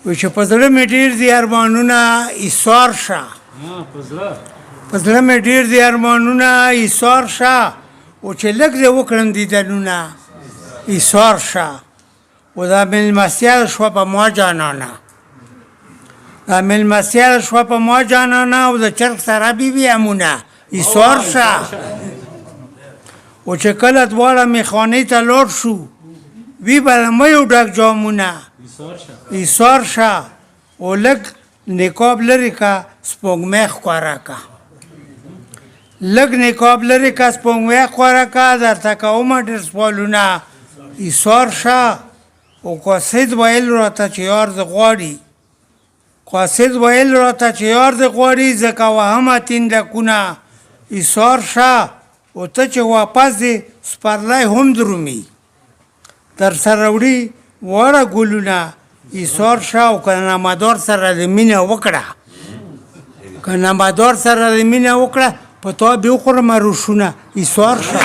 وی چې په زړه مې ډېر دي ارمانونه ایسار شه په زړه مې ډېر دي ارمانونه ایسار شه او چې لږ دې وکړم دیدنونه ایسار شه و دا مېلمستیا شوه په ما جانانه دا مېلمستیا شوه په ما جانانه او د چرګ سره بي امونه ایسار شه او چې کله دواړه میخانې ته لاړ شو وی به له میو ډک جامونه ایسار شه او لږ نقاب لرې که سپوږمۍ ښکاره که لږ نقاب لرې که سپوږمۍ ښکاره که درته کومه ډېر سوالونه ایسار شه او قاصد ویل راته چې یار دې غواړي قاصد ویل راته چې یار دې غواړي ځکه وهمه تینډکونه ایسار شه او ته چې واپس دې سپرلی هم درومي در سره وړي واړه ګلونه ایسار شه او که نامدار سره د مینه وکړه که نامدار سره د مینه وکړه په تا بې وخورمه روشونه ایسار شه